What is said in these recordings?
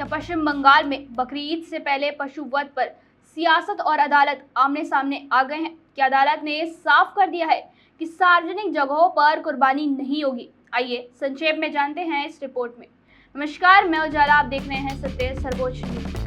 क्या पश्चिम बंगाल में बकरीद से पहले पशु वध पर सियासत और अदालत आमने सामने आ गए हैं? क्या अदालत ने साफ कर दिया है कि सार्वजनिक जगहों पर कुर्बानी नहीं होगी? आइए संक्षेप में जानते हैं इस रिपोर्ट में। नमस्कार, मैं उजाला, आप देख रहे हैं सत्य सर्वोच्च न्यूज।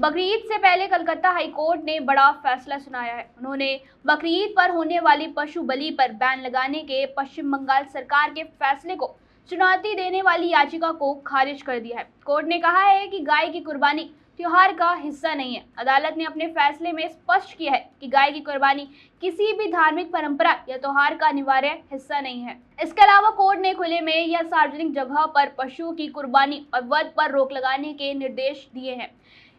बकरीद से पहले कलकत्ता हाईकोर्ट ने बड़ा फैसला सुनाया है। उन्होंने बकरीद पर होने वाली पशु बलि पर बैन लगाने के पश्चिम बंगाल सरकार के फैसले को चुनौती देने वाली याचिका को खारिज कर दिया है। कोर्ट ने कहा है कि गाय की कुर्बानी त्योहार का हिस्सा नहीं है। अदालत ने अपने फैसले में स्पष्ट किया है कि गाय की कुर्बानी किसी भी धार्मिक परंपरा या त्योहार का अनिवार्य हिस्सा नहीं है। इसके अलावा कोर्ट ने खुले में या सार्वजनिक जगह पर पशुओं की कुर्बानी और वध पर रोक लगाने के निर्देश दिए हैं।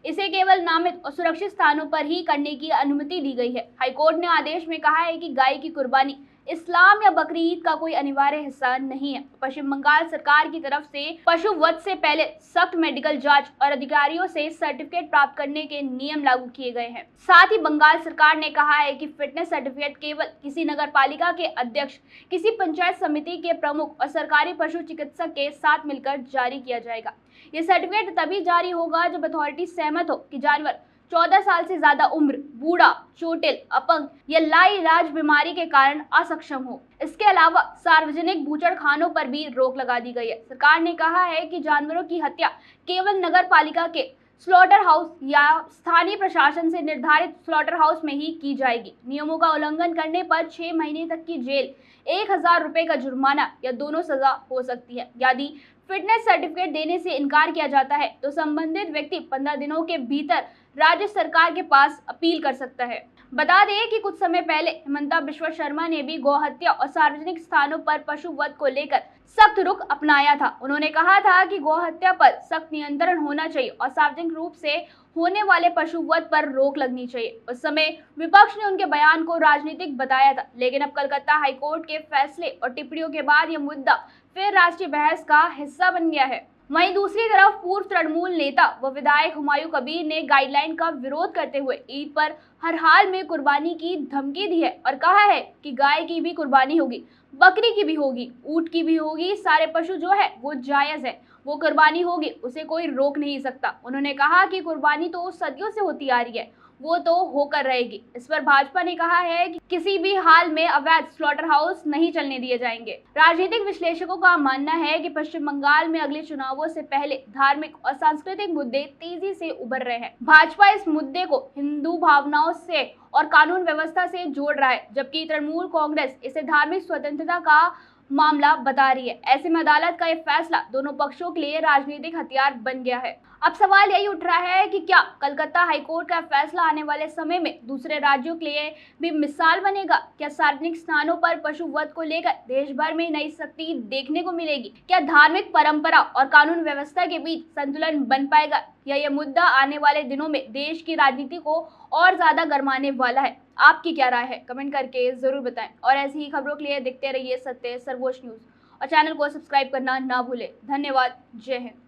इसे केवल नामित और सुरक्षित स्थानों पर ही करने की अनुमति दी गई है। हाईकोर्ट ने आदेश में कहा है कि गाय की कुर्बानी इस्लाम या बकरीद का कोई अनिवार्य हिस्सा नहीं है। पश्चिम बंगाल सरकार की तरफ से पशु वध से पहले सख्त मेडिकल जांच और अधिकारियों से सर्टिफिकेट प्राप्त करने के नियम लागू किए गए हैं। साथ ही बंगाल सरकार ने कहा है कि फिटनेस सर्टिफिकेट केवल किसी नगर पालिका के अध्यक्ष, किसी पंचायत समिति के प्रमुख और सरकारी पशु चिकित्सक के साथ मिलकर जारी किया जाएगा। ये सर्टिफिकेट तभी जारी होगा जब अथॉरिटी सहमत हो कि जानवर 14 साल से ज्यादा उम्र, बूढ़ा, चोटिल, अपंग या लाइलाज बीमारी के कारण असक्षम हो। इसके अलावा सार्वजनिक बूचड़खानों पर भी रोक लगा दी गई है। सरकार ने कहा है कि जानवरों की हत्या केवल नगर पालिका के स्लॉटर हाउस या स्थानीय प्रशासन से निर्धारित स्लॉटर हाउस में ही की जाएगी। नियमों का उल्लंघन करने पर 6 महीने तक की जेल, 1000 रुपए का जुर्माना या दोनों सजा हो सकती है। यदि फिटनेस सर्टिफिकेट देने से इनकार किया जाता है तो संबंधित व्यक्ति 15 दिनों के भीतर राज्य सरकार के पास अपील कर सकता है। बता दें कि कुछ समय पहले हिमंता बिश्वा शर्मा ने भी गौहत्या और सार्वजनिक स्थानों पर पशु वध को लेकर सख्त रुख अपनाया था। उन्होंने कहा था कि गौहत्या पर सख्त नियंत्रण होना चाहिए और सार्वजनिक रूप से होने वाले पशु वध पर रोक लगनी चाहिए। उस समय विपक्ष ने उनके बयान को राजनीतिक बताया था, लेकिन अब कलकत्ता हाईकोर्ट के फैसले और टिप्पणियों के बाद यह मुद्दा फिर राष्ट्रीय बहस का हिस्सा बन गया है। वहीं दूसरी तरफ पूर्व तृणमूल नेता व विधायक हुमायूं कबीर ने गाइडलाइन का विरोध करते हुए ईद पर हर हाल में कुर्बानी की धमकी दी है और कहा है कि गाय की भी कुर्बानी होगी, बकरी की भी होगी, ऊंट की भी होगी। सारे पशु जो है वो जायज है, वो कुर्बानी होगी, उसे कोई रोक नहीं सकता। उन्होंने कहा कि कुर्बानी तो सदियों से होती आ रही है, वो तो होकर रहेगी। इस पर भाजपा ने कहा है कि किसी भी हाल में अवैध स्लॉटर हाउस नहीं चलने दिए जाएंगे। राजनीतिक विश्लेषकों का मानना है कि पश्चिम बंगाल में अगले चुनावों से पहले धार्मिक और सांस्कृतिक मुद्दे तेजी से उभर रहे हैं। भाजपा इस मुद्दे को हिंदू भावनाओं से और कानून व्यवस्था से जोड़ रहा है, जबकि तृणमूल कांग्रेस इसे धार्मिक स्वतंत्रता का मामला बता रही है। ऐसे में अदालत का यह फैसला दोनों पक्षों के लिए राजनीतिक हथियार बन गया है। अब सवाल यही उठ रहा है कि क्या कलकत्ता हाईकोर्ट का फैसला आने वाले समय में दूसरे राज्यों के लिए भी मिसाल बनेगा? क्या सार्वजनिक स्थानों पर पशु वध को लेकर देश भर में नई सख्ती देखने को मिलेगी? क्या धार्मिक परंपरा और कानून व्यवस्था के बीच संतुलन बन पाएगा, या यह मुद्दा आने वाले दिनों में देश की राजनीति को और ज्यादा गरमाने वाला है? आपकी क्या राय है? कमेंट करके जरूर बताएं और ऐसी ही खबरों के लिए देखते रहिए सत्य सर्वोच्च न्यूज और चैनल को सब्सक्राइब करना ना भूलें। धन्यवाद। जय हिंद।